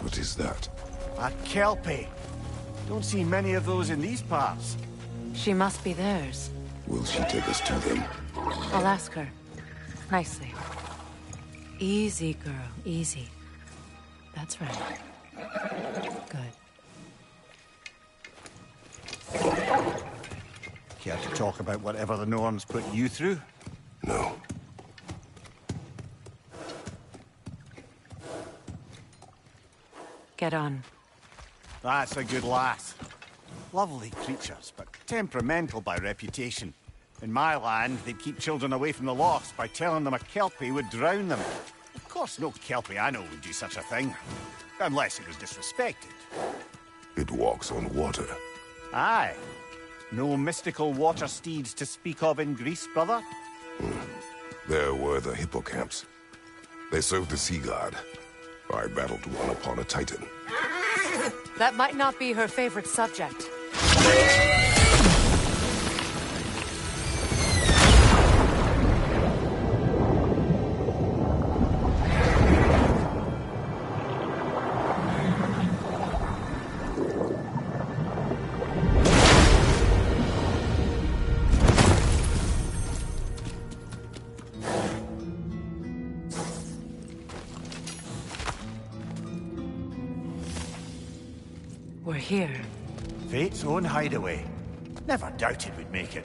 What is that? A kelpie. Don't see many of those in these parts. She must be theirs. Will she take us to them? I'll ask her. Nicely. Easy, girl. Easy. That's right. Good. Care to talk about whatever the Norns put you through? No. Get on. That's a good lass. Lovely creatures, but temperamental by reputation. In my land, they'd keep children away from the lost by telling them a kelpie would drown them. Of course, no kelpie I know would do such a thing. Unless it was disrespected. It walks on water. Aye. No mystical water steeds to speak of in Greece, brother? There were the hippocamps. They served the sea god. I battled one upon a titan. That might not be her favorite subject. We're here. Fate's own hideaway. Never doubted we'd make it.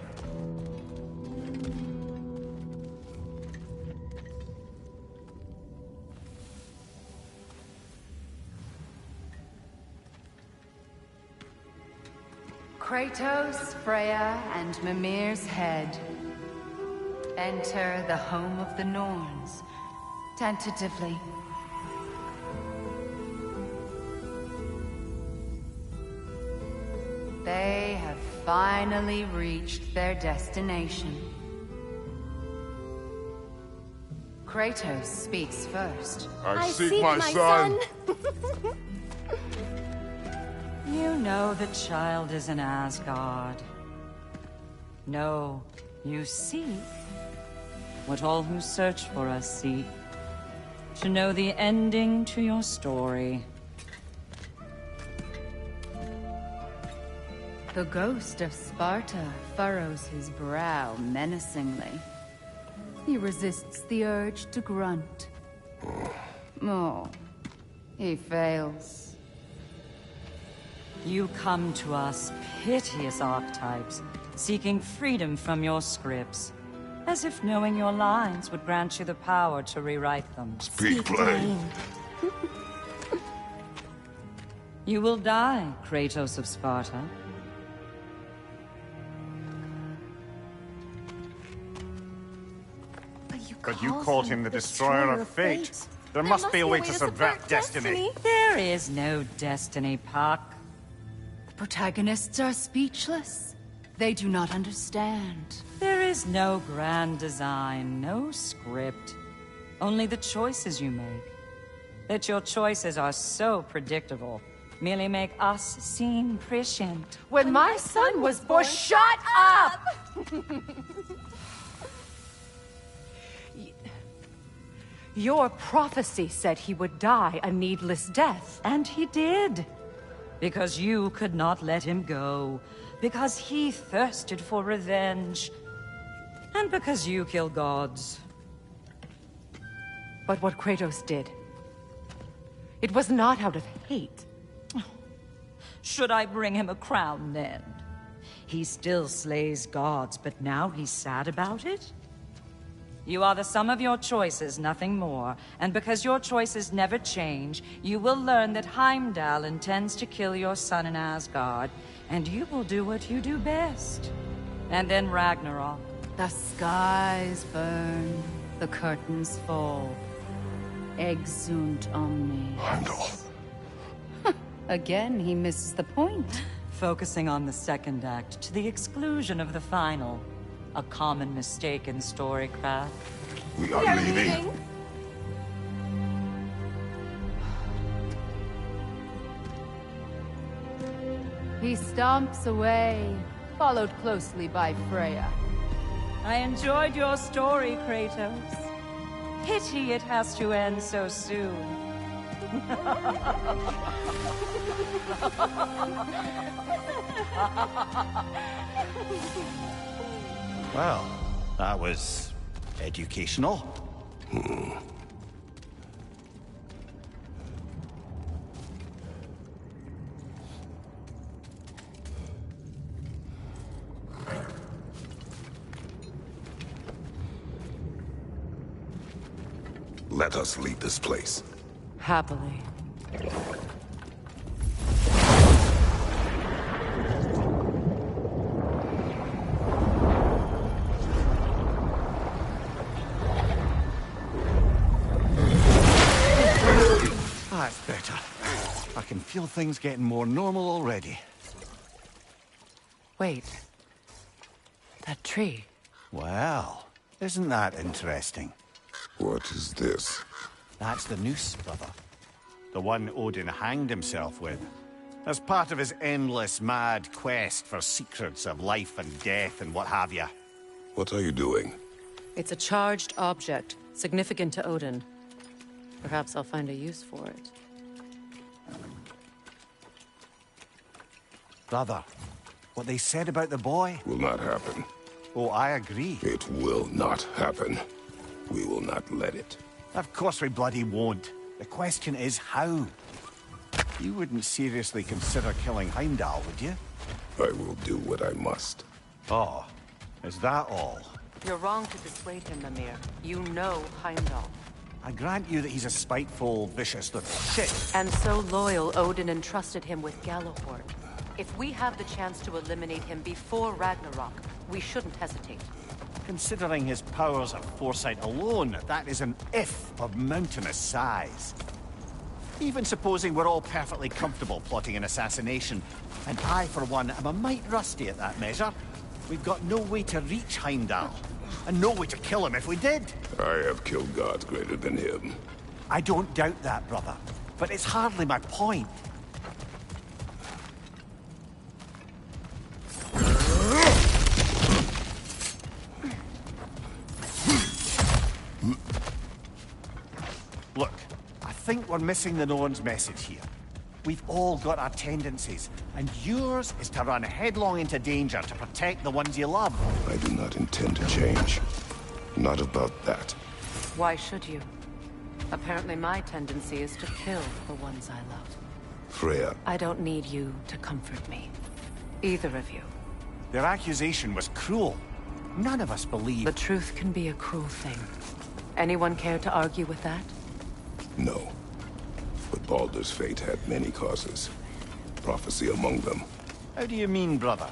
Kratos, Freya, and Mimir's head. Enter the home of the Norns, tentatively. They have finally reached their destination. Kratos speaks first. I seek my son! You know the child is in Asgard. No, you seek what all who search for us seek. To know the ending to your story. The ghost of Sparta furrows his brow menacingly. He resists the urge to grunt. Oh, he fails. You come to us, piteous archetypes, seeking freedom from your scripts. As if knowing your lines would grant you the power to rewrite them. Speak plain. You will die, Kratos of Sparta. But you called him the Destroyer of Fate. There must be a way to subvert destiny. There is no destiny, Puck. The protagonists are speechless. They do not understand. There is no grand design, no script. Only the choices you make. That your choices are so predictable merely make us seem prescient. When my son was born, shut up! Your prophecy said he would die a needless death. And he did. Because you could not let him go. Because he thirsted for revenge. And because you kill gods. But what Kratos did, it was not out of hate. Should I bring him a crown then? He still slays gods, but now he's sad about it? You are the sum of your choices, nothing more. And because your choices never change, you will learn that Heimdall intends to kill your son in Asgard, and you will do what you do best. And then Ragnarok. The skies burn, the curtains fall. Exunt omnes. Heimdall. Again, he misses the point. Focusing on the second act to the exclusion of the final. A common mistake in storycraft. We are leaving. He stomps away, followed closely by Freya. I enjoyed your story, Kratos. Pity it has to end so soon. Well, that was educational. Let us leave this place. Happily. That's better. I can feel things getting more normal already. Wait. That tree. Well, isn't that interesting? What is this? That's the noose, brother. The one Odin hanged himself with. As part of his endless, mad quest for secrets of life and death and what have you. What are you doing? It's a charged object, significant to Odin. Perhaps I'll find a use for it. Brother, what they said about the boy? Will not happen. Oh, I agree. It will not happen. We will not let it. Of course we bloody won't. The question is how? You wouldn't seriously consider killing Heimdall, would you? I will do what I must. Oh, is that all? You're wrong to dissuade him, Mimir. You know Heimdall. I grant you that he's a spiteful, vicious little shit. And so loyal, Odin entrusted him with Gjallarhorn. If we have the chance to eliminate him before Ragnarok, we shouldn't hesitate. Considering his powers of foresight alone, that is an if of mountainous size. Even supposing we're all perfectly comfortable plotting an assassination, and I, for one, am a mite rusty at that measure, we've got no way to reach Heimdall, and no way to kill him if we did. I have killed gods greater than him. I don't doubt that, brother, but it's hardly my point. Look, I think we're missing the Norn's message here. We've all got our tendencies, and yours is to run headlong into danger to protect the ones you love. I do not intend to change. Not about that. Why should you? Apparently my tendency is to kill the ones I love. Freya, I don't need you to comfort me. Either of you. Their accusation was cruel. None of us believe. The truth can be a cruel thing. Anyone care to argue with that? no. But Baldur's fate had many causes. Prophecy among them. How do you mean, brother?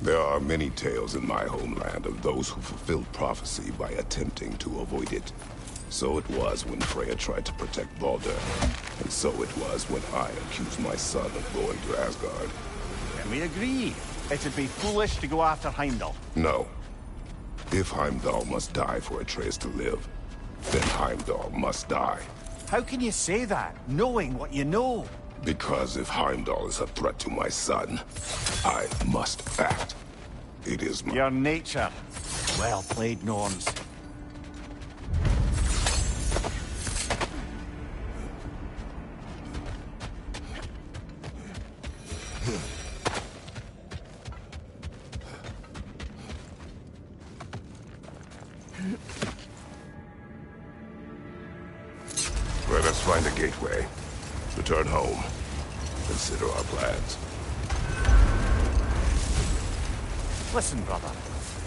There are many tales in my homeland of those who fulfilled prophecy by attempting to avoid it. So it was when Freya tried to protect Baldur. And so it was when I accused my son of going to Asgard. Then we agree. It'd be foolish to go after Heimdall. No. If Heimdall must die for Atreus to live, then Heimdall must die. How can you say that, knowing what you know? Because if Heimdall is a threat to my son, I must act. It is my... Your nature. Well played, Norns. Let us find a gateway. Return home. Consider our plans. Listen, brother.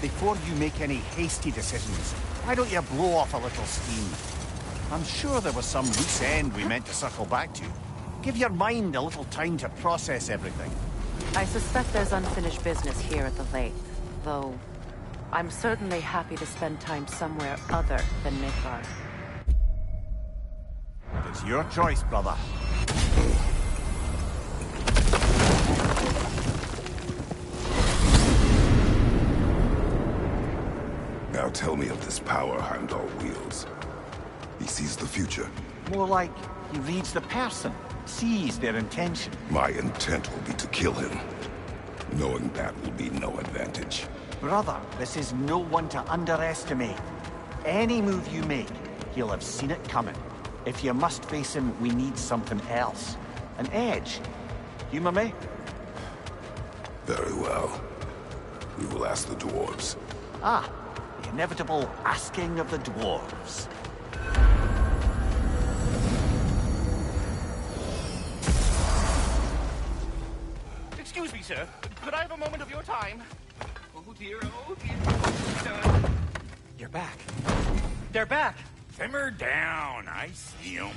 Before you make any hasty decisions, why don't you blow off a little steam? I'm sure there was some loose end we meant to circle back to. Give your mind a little time to process everything. I suspect there's unfinished business here at the lake, though I'm certainly happy to spend time somewhere other than Midgard. It's your choice, brother. Now tell me of this power Heimdall wields. He sees the future. More like he reads the person, sees their intention. My intent will be to kill him. Knowing that will be no advantage. Brother, this is no one to underestimate. Any move you make, he'll have seen it coming. If you must face him, we need something else. An edge. Humor me? Very well. We will ask the dwarves. Ah, the inevitable asking of the dwarves. Excuse me, sir. Could I have a moment of your time? Oh dear, oh dear. You're back. They're back. Simmer down. I see them.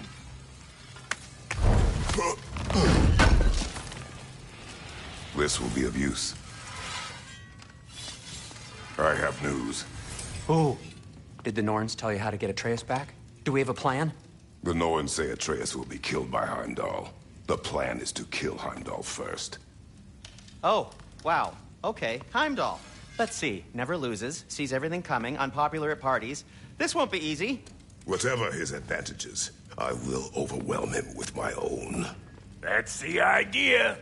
This will be of use. I have news. Oh. Did the Norns tell you how to get Atreus back? Do we have a plan? The Norns say Atreus will be killed by Heimdall. The plan is to kill Heimdall first. Oh, wow. Okay, Heimdall. Let's see. Never loses, sees everything coming, unpopular at parties. This won't be easy. Whatever his advantages, I will overwhelm him with my own. That's the idea.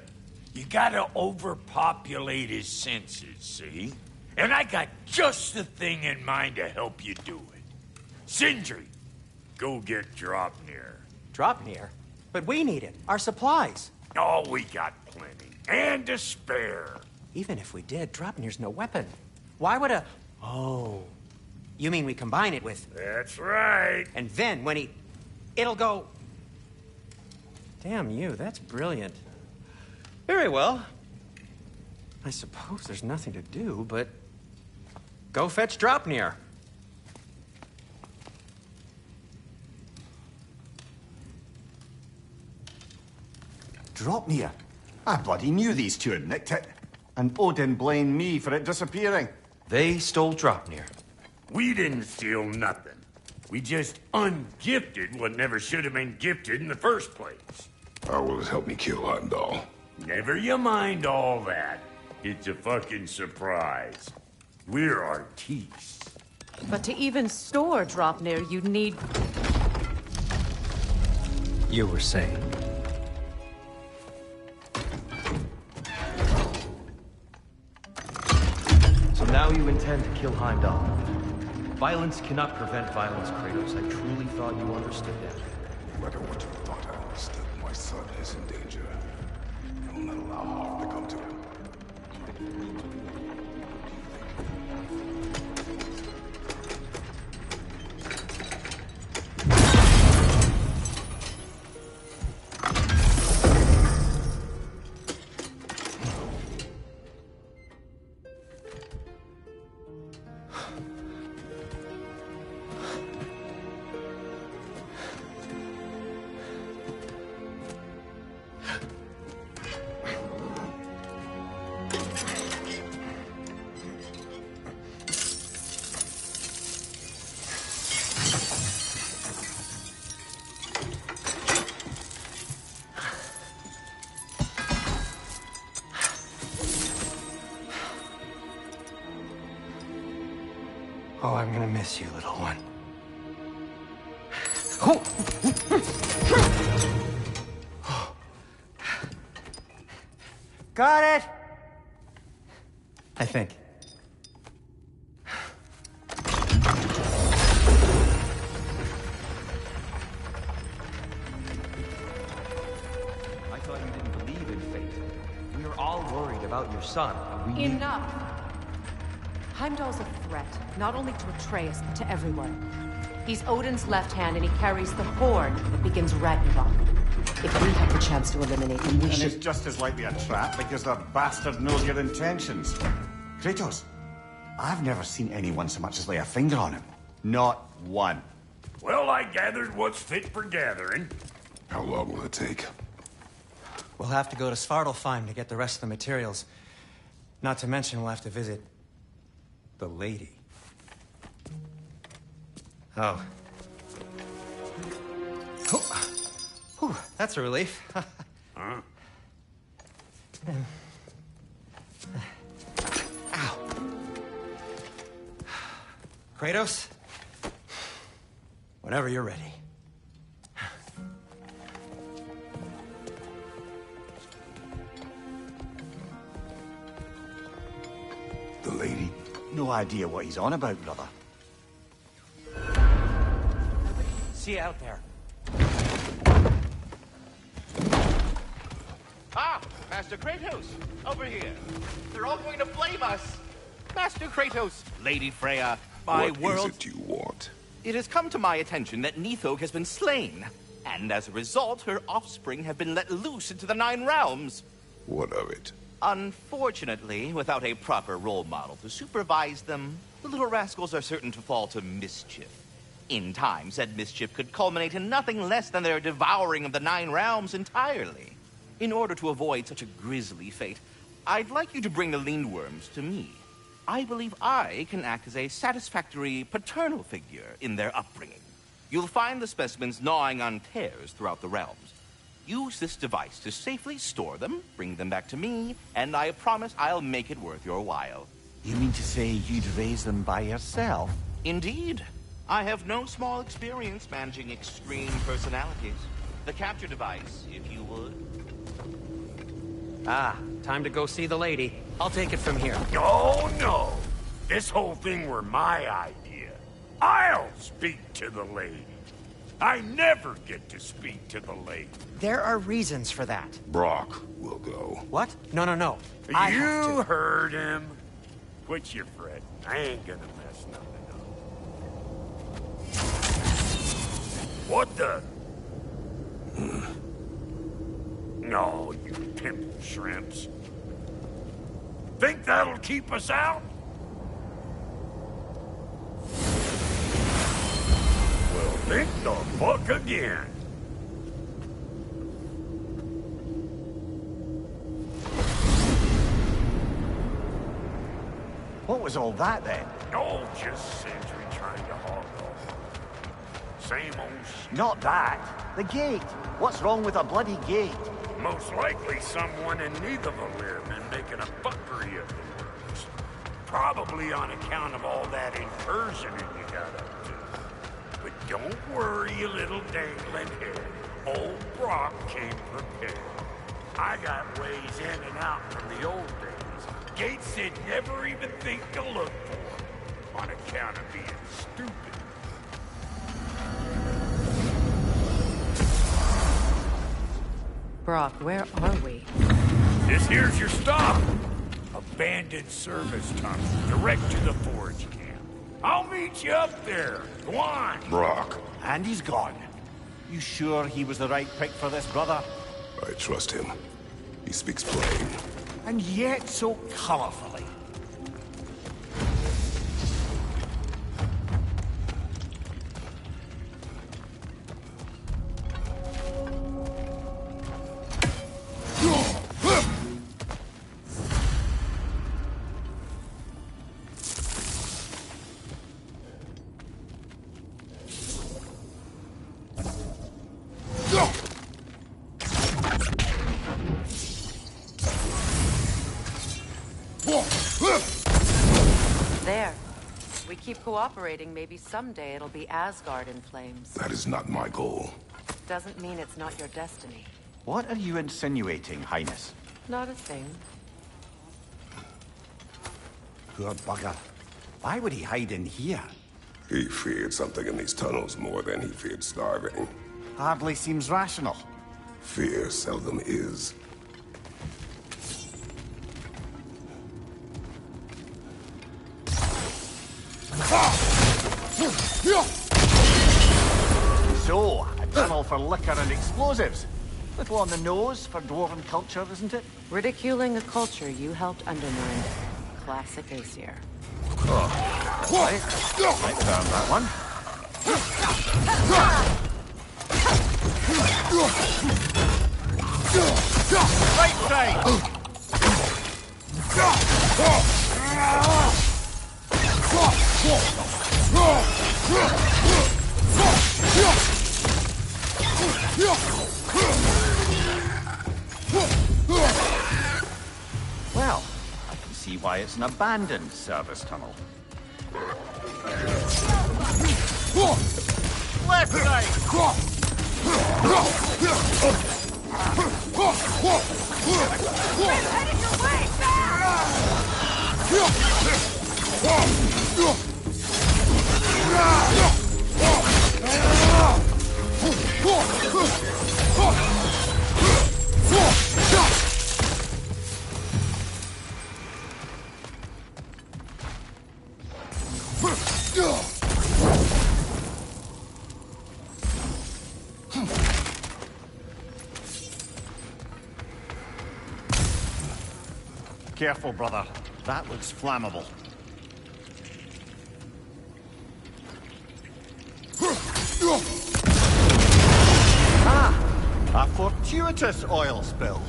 You gotta overpopulate his senses, see? And I got just the thing in mind to help you do it. Sindri, go get Draupnir. Draupnir? But we need it. Our supplies. Oh, we got plenty. And to spare. Even if we did, Draupnir's no weapon. Why would a... Oh. You mean we combine it with... That's right. And then when he... It'll go... Damn you, that's brilliant. Very well. I suppose there's nothing to do, but... Go fetch Draupnir. Draupnir? I bloody knew these two had nicked it. And Odin blamed me for it disappearing. They stole Draupnir. We didn't steal nothing. We just ungifted what never should have been gifted in the first place. How will it help me kill Heimdall? Never you mind all that. It's a fucking surprise. We're artistes. But to even store Draupnir, you'd need... You were saying? So now you intend to kill Heimdall. Violence cannot prevent violence, Kratos. I truly thought you understood that. No matter what you thought I understood, my son is in danger. I will not allow harm to come to him. Oh, I'm gonna miss you, little one. Got it! I think. I thought you didn't believe in fate. We were all worried about your son. And we Enough! Heimdall's a threat, not only to Atreus, but to everyone. He's Odin's left hand, and he carries the horn that begins Ragnarok. If we have the chance to eliminate him, we And should... it's just as likely a trap because the bastard knows your intentions. Kratos, I've never seen anyone so much as lay a finger on him. Not one. Well, I gathered what's fit for gathering. How long will it take? We'll have to go to Svartalfheim to get the rest of the materials. Not to mention we'll have to visit... the lady. Oh. Whew, that's a relief. Huh? Ow. Kratos? Whenever you're ready. The lady? No idea what he's on about, brother. See you out there. Ah, Master Kratos, over here. They're all going to blame us. Master Kratos, Lady Freya, my world... What is it you want? It has come to my attention that Nithog has been slain, and as a result, her offspring have been let loose into the Nine Realms. What of it? Unfortunately, without a proper role model to supervise them, the little rascals are certain to fall to mischief. In time, said mischief could culminate in nothing less than their devouring of the Nine Realms entirely. In order to avoid such a grisly fate, I'd like you to bring the Lindworms to me. I believe I can act as a satisfactory paternal figure in their upbringing. You'll find the specimens gnawing on tears throughout the realms. Use this device to safely store them, bring them back to me, and I promise I'll make it worth your while. You mean to say you'd raise them by yourself? Indeed. I have no small experience managing extreme personalities. The capture device, if you would. Ah, time to go see the lady. I'll take it from here. Oh, no. This whole thing were my idea. I'll speak to the lady. I never get to speak to the lady. There are reasons for that. Brock will go. What? No, no, no. I have You to. heard him. Quit your fretting. I ain't gonna mess nothing up. What the? No, you pimple shrimps. Think that'll keep us out? Well, think the fuck again. What was all that then? Oh, just Sentry trying to hog off. Same old shit. Not that. The gate. What's wrong with a bloody gate? Most likely someone in Nidavellir been making a fuckery of the works. Probably on account of all that incursioning you got up to. But don't worry, you little dangling head. Old Brock came prepared. I got ways in and out from the old days. Gates they'd never even think to look for, on account of being stupid. Brock, where are we? This here's your stop. Abandoned service tunnel, direct to the forge camp. I'll meet you up there. Go on. Brock, And he's gone. You sure he was the right pick for this, brother? I trust him. He speaks plain. And yet so colorfully. There. We keep cooperating, maybe someday it'll be Asgard in flames. That is not my goal. Doesn't mean it's not your destiny. What are you insinuating, Highness? Not a thing. Poor bugger. Why would he hide in here? He feared something in these tunnels more than he feared starving. Hardly seems rational. Fear seldom is. So, a tunnel for liquor and explosives. Little on the nose for dwarven culture, isn't it? Ridiculing a culture you helped undermine. Classic Aesir. Right. Might found that one. Right side! Well, I can see why it's an abandoned service tunnel. Left side! careful, brother. That looks flammable. Ah! A fortuitous oil spill.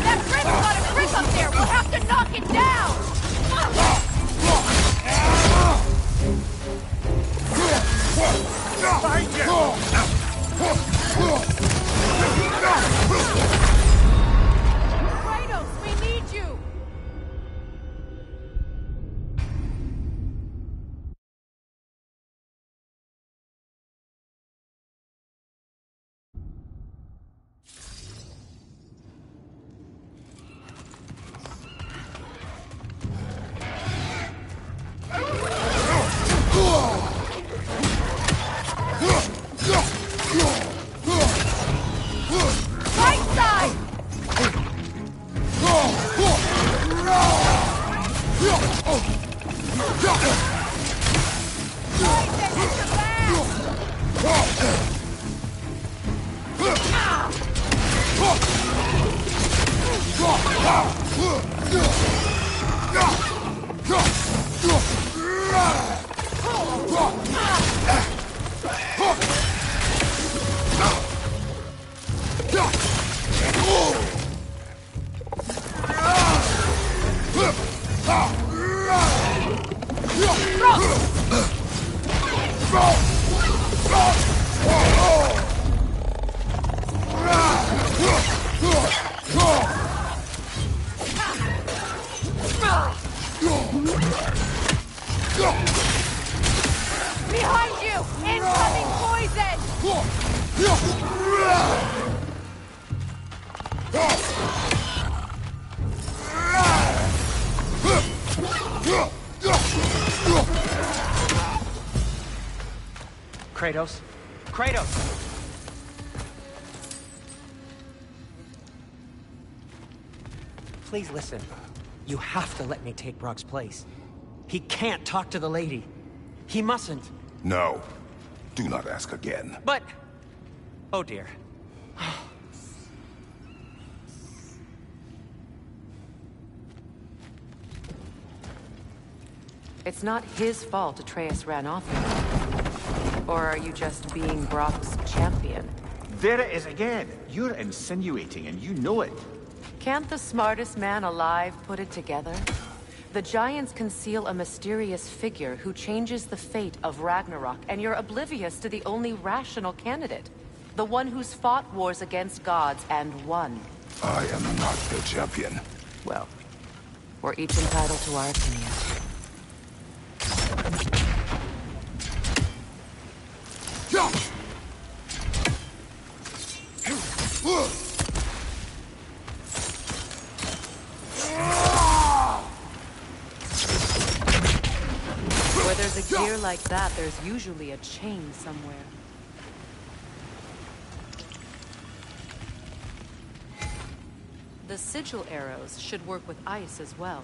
That Rick's got a grip up there! We'll have to knock it down! Kratos, we need you! Right side! Behind you! Incoming poison! Kratos? Kratos! Please listen. You have to let me take Brock's place. He can't talk to the lady. He mustn't. No. Do not ask again. But... Oh dear. It's not his fault Atreus ran off with you. Or are you just being Brock's champion? There it is again. You're insinuating, and you know it. Can't the smartest man alive put it together? The Giants conceal a mysterious figure who changes the fate of Ragnarok, and you're oblivious to the only rational candidate. The one who's fought wars against gods and won. I am not the champion. Well, we're each entitled to our opinion. Where there's a gear like that, there's usually a chain somewhere. The sigil arrows should work with ice as well.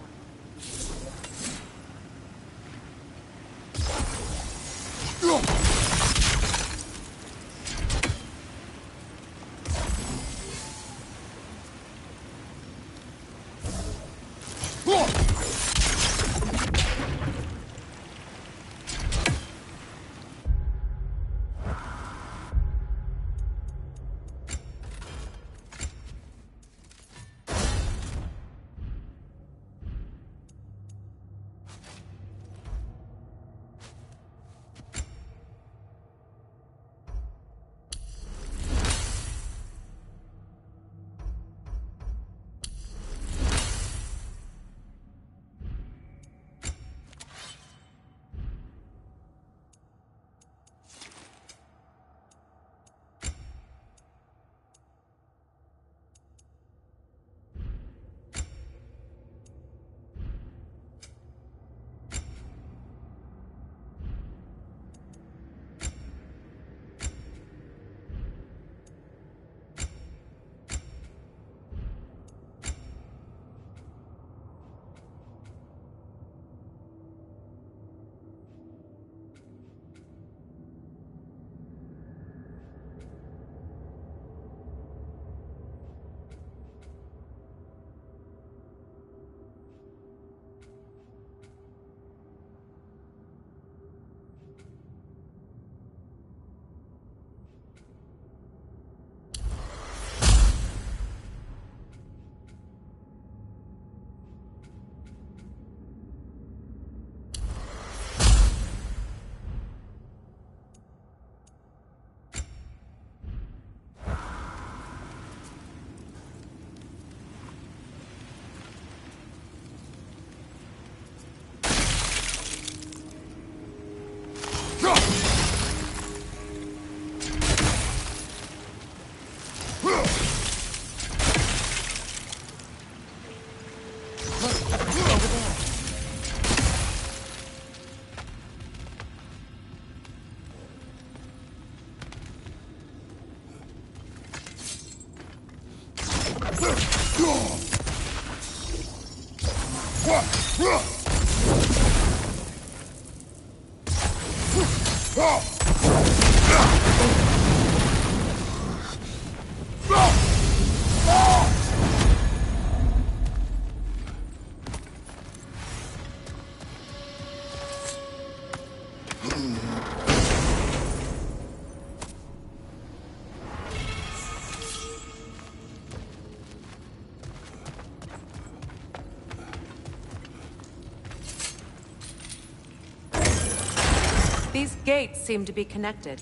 These gates seem to be connected.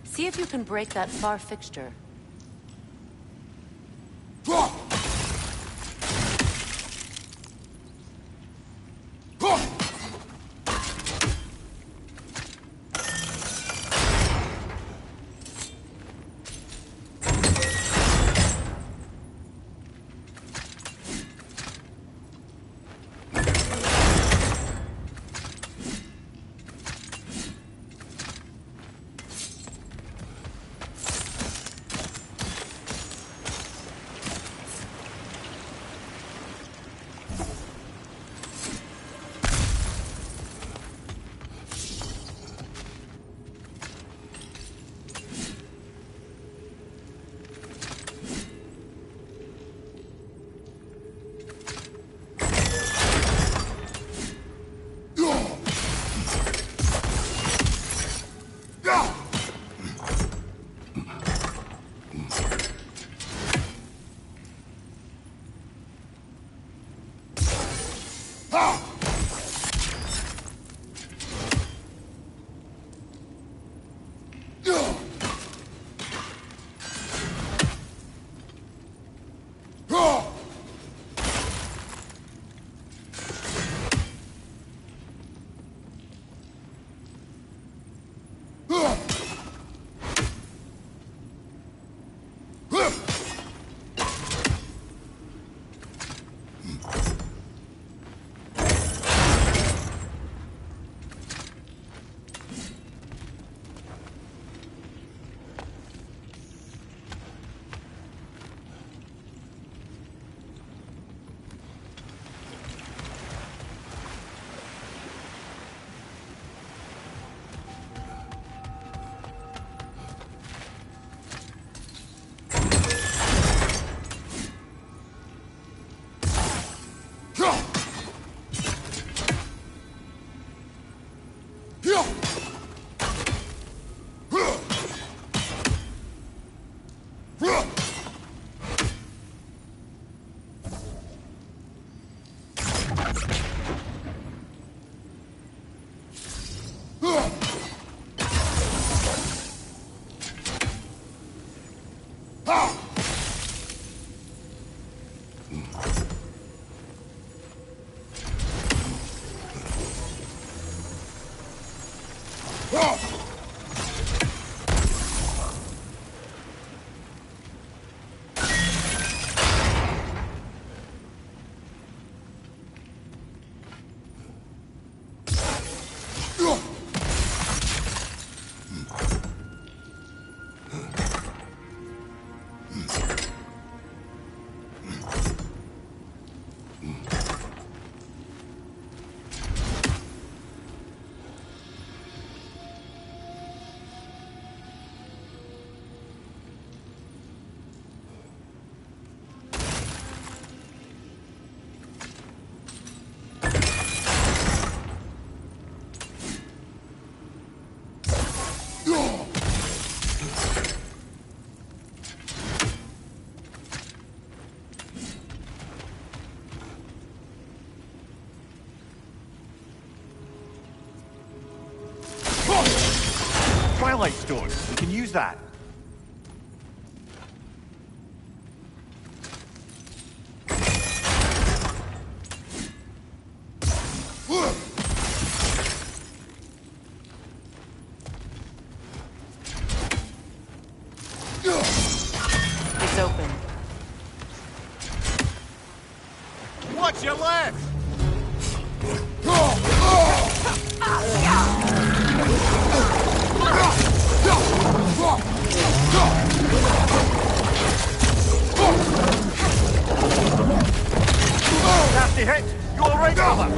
See if you can break that far fixture. Twilight Stone. We can use that. It's open. Watch your left! Nasty hit! You all right, brother?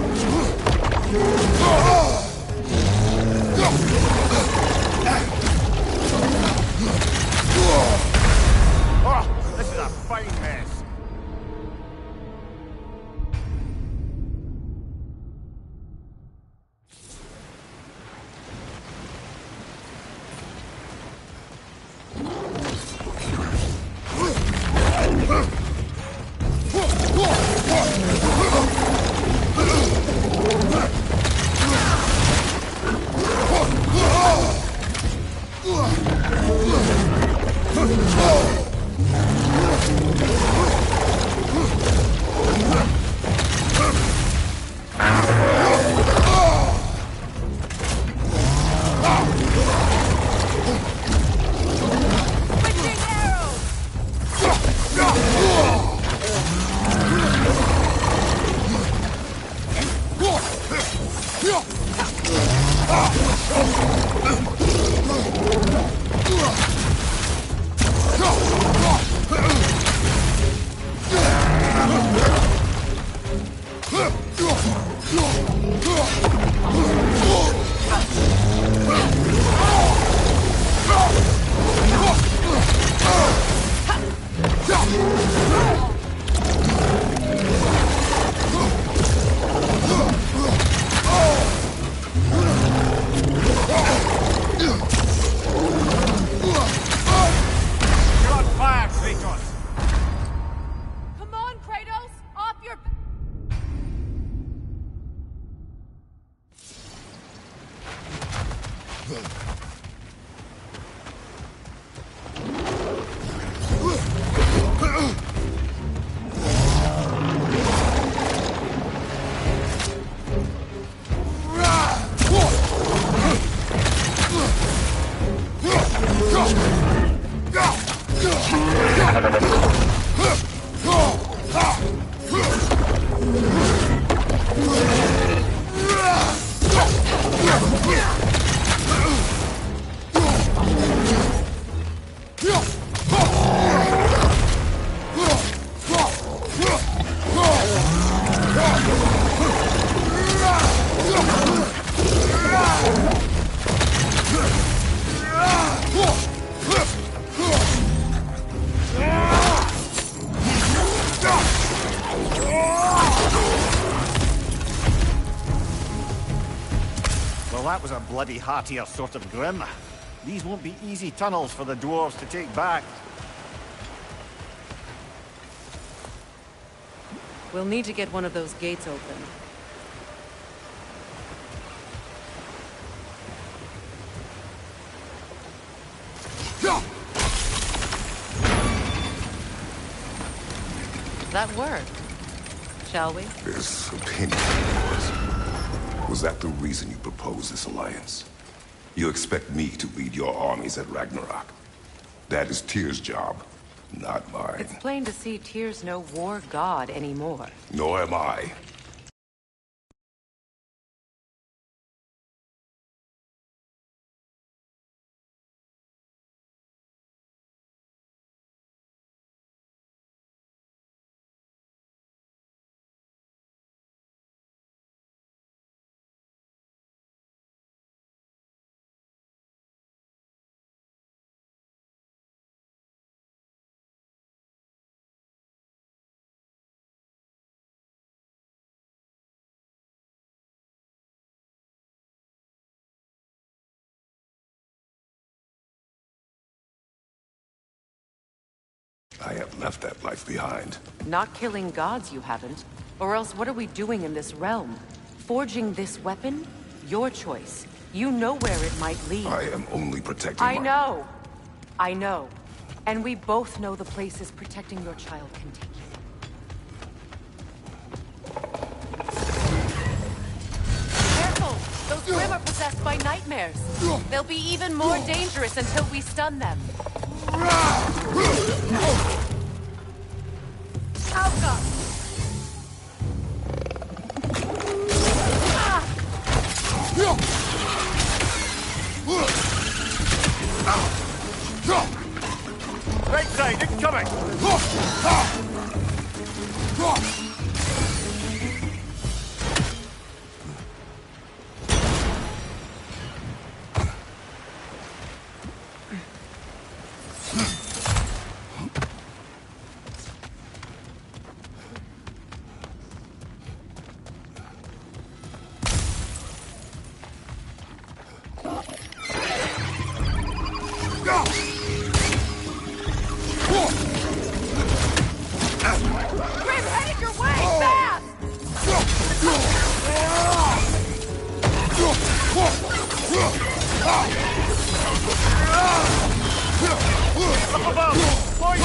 Well, that was a bloody heartier sort of grim. These won't be easy tunnels for the dwarves to take back. We'll need to get one of those gates open. That worked. Shall we? This opinion of yours. Was that the reason you proposed this alliance? You expect me to lead your armies at Ragnarok? That is Tyr's job, not mine. It's plain to see Tyr's no war god anymore. Nor am I. I have left that life behind. Not killing gods, you haven't. Or else what are we doing in this realm? Forging this weapon? Your choice. You know where it might lead. I am only protecting I know. I know. And we both know the places protecting your child can take you. Careful! Those Grimm are possessed by nightmares. They'll be even more dangerous until we stun them. Outcome! Right side, incoming! Up above! Poison!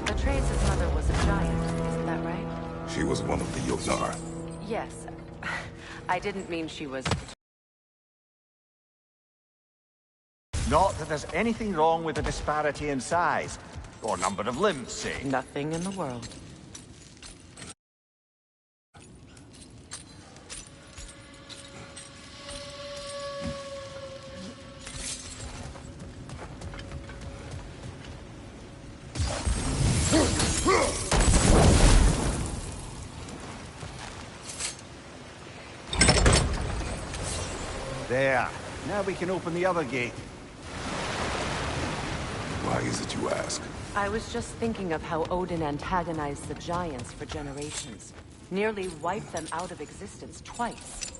Atreus' mother was a giant, isn't that right? She was one of the Jotnar. Yes. I didn't mean she was... Not that there's anything wrong with the disparity in size, or number of limbs, say. Nothing in the world. There. Now we can open the other gate. Why is it you ask? I was just thinking of how Odin antagonized the Giants for generations. Nearly wiped them out of existence twice.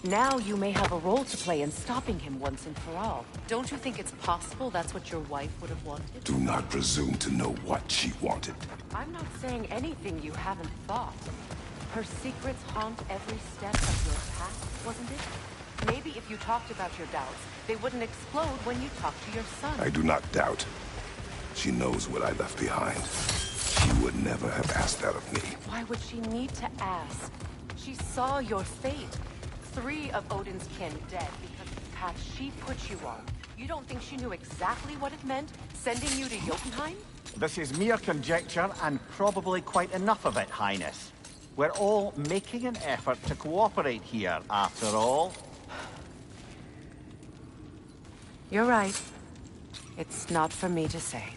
Now you may have a role to play in stopping him once and for all. Don't you think it's possible that's what your wife would have wanted? Do not presume to know what she wanted. I'm not saying anything you haven't thought. Her secrets haunt every step of your path, wasn't it? Maybe if you talked about your doubts, they wouldn't explode when you talked to your son. I do not doubt. She knows what I left behind. She would never have asked that of me. Why would she need to ask? She saw your fate. 3 of Odin's kin dead because of the path she put you on. You don't think she knew exactly what it meant, sending you to Jotunheim? This is mere conjecture, and probably quite enough of it, Highness. We're all making an effort to cooperate here, after all. You're right. It's not for me to say.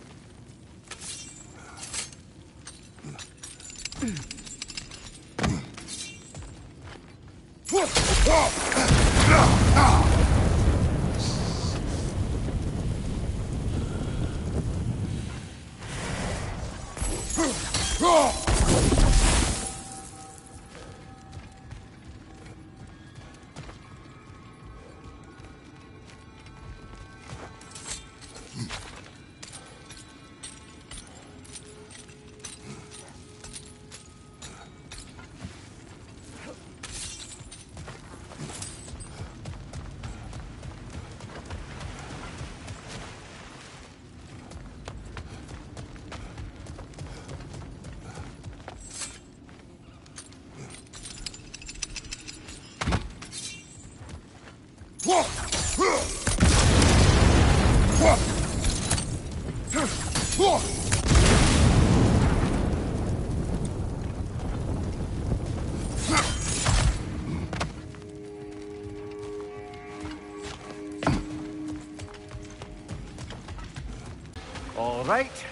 All right,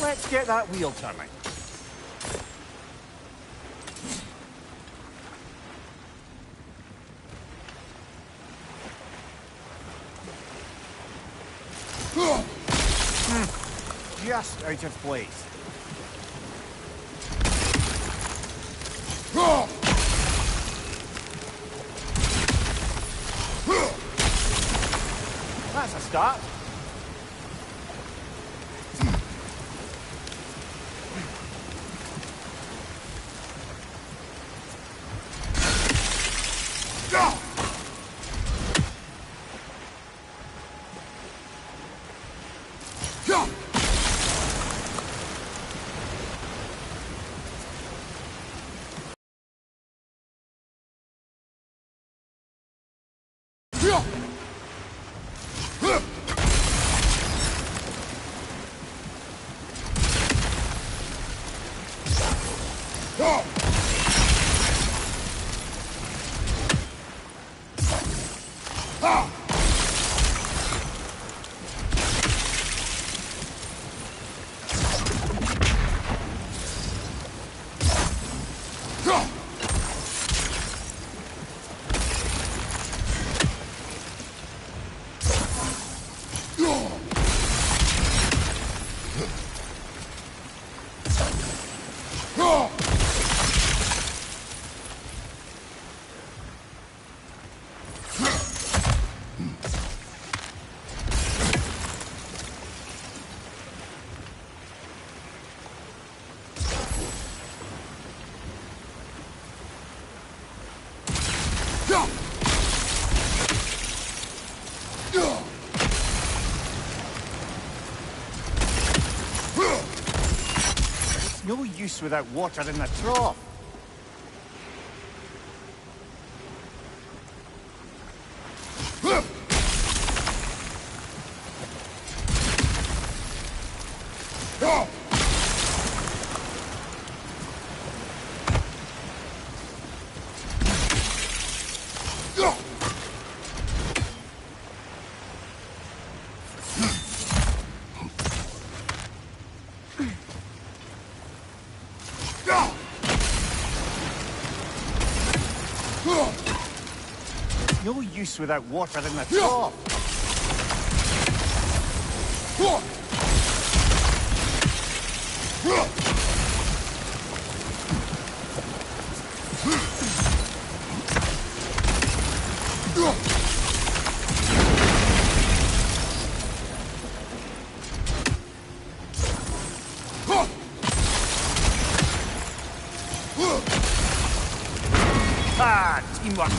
let's get that wheel turning. Just out of place. That's a start. It's no use without water in the trough. No use without water in the trough. Ah, teamwork.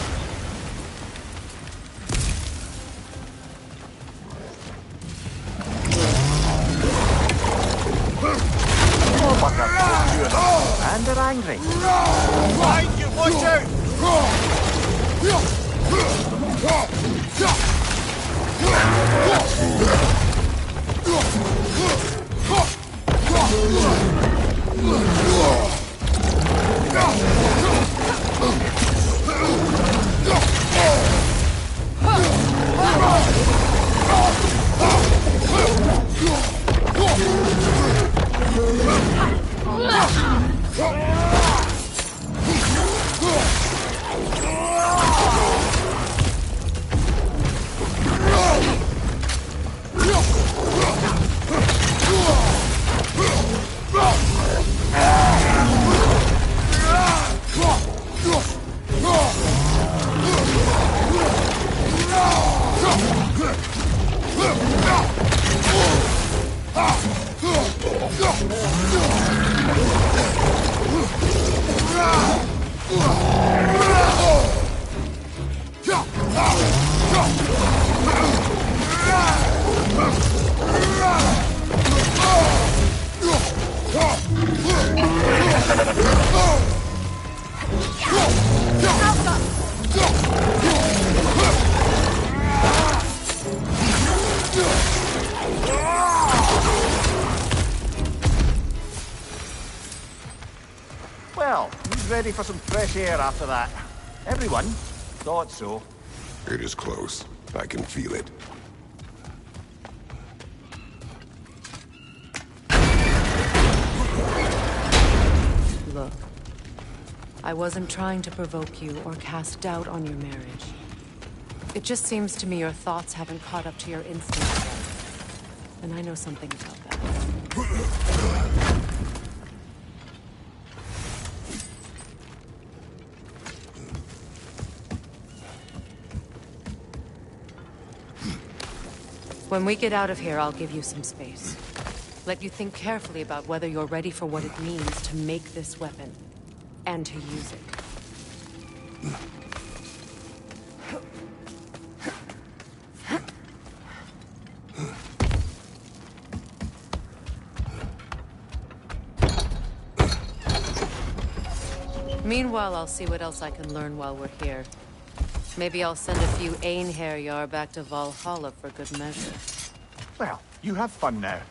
And they're angry. Behind you, watch out! Well, who's ready for some fresh air after that? Everyone? Thought so. It is close. I can feel it. Look, I wasn't trying to provoke you or cast doubt on your marriage. It just seems to me your thoughts haven't caught up to your instincts yet. And I know something about that. When we get out of here, I'll give you some space. Let you think carefully about whether you're ready for what it means to make this weapon, and to use it. Meanwhile, I'll see what else I can learn while we're here. Maybe I'll send a few Einherjar back to Valhalla for good measure. Well, you have fun now.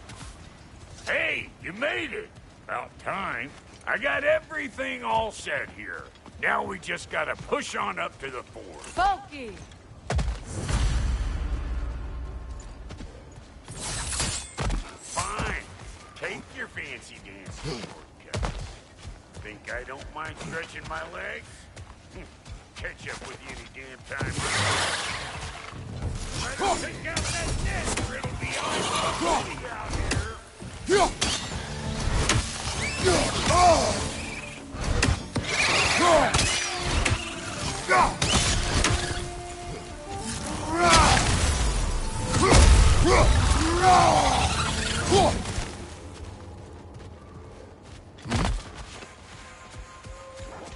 Hey, you made it! About time. I got everything all set here. Now we just gotta push on up to the fort. Bulky! Fine. Take your fancy dancing shortcut. Think I don't mind stretching my legs? Catch up with you any damn time. Better take out that net or it'll be all out here.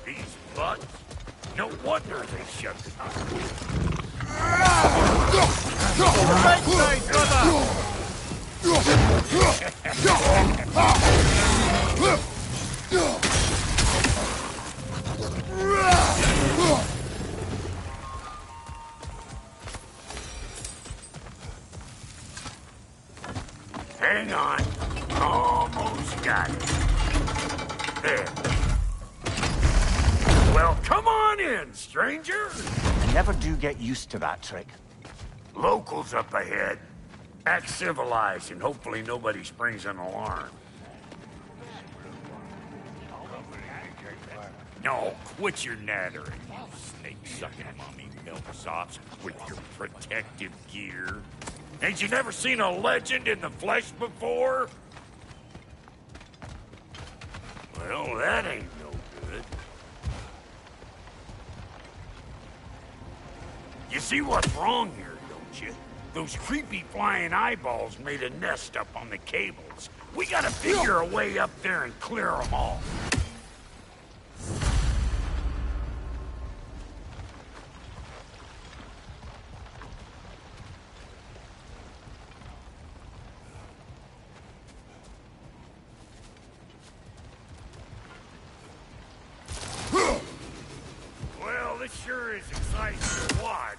These butts? No wonder they shut the door. Right side, brother! Well, come on in, stranger. I never do get used to that trick. Locals up ahead. Act civilized, and hopefully nobody springs an alarm. No, quit your nattering, you snake-sucking mummy milksops with your protective gear. Ain't you never seen a legend in the flesh before? Well, that ain't no good. You see what's wrong here, don't you? Those creepy flying eyeballs made a nest up on the cables. We gotta figure a way up there and clear them all. Well, this sure is exciting to watch,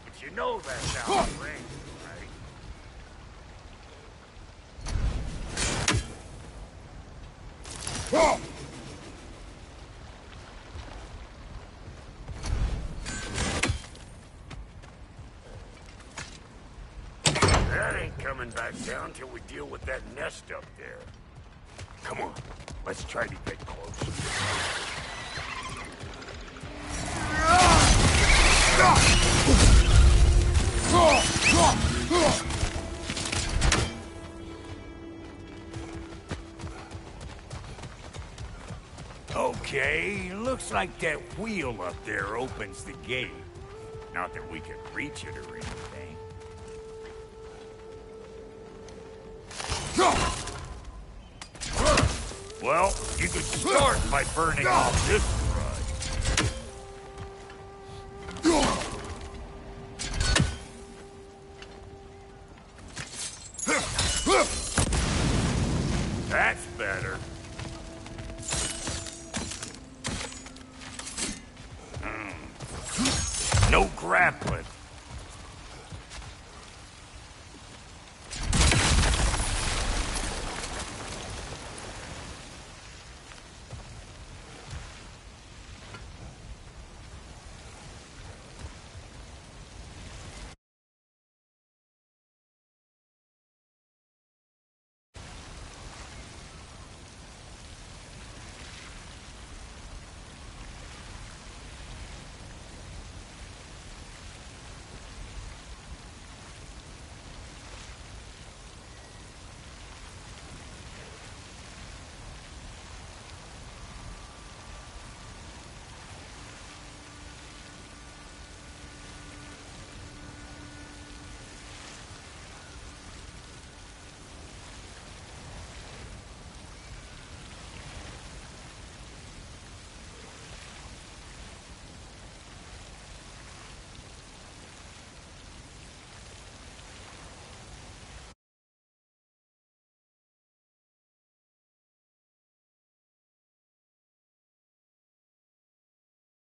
but you know that's how it rings, right? That ain't coming back down till we deal with that nest up there. Come on, let's try to get closer. Okay, looks like that wheel up there opens the gate. Not that we can reach it or anything. Well, you could start by burning off this That's better. No grappling.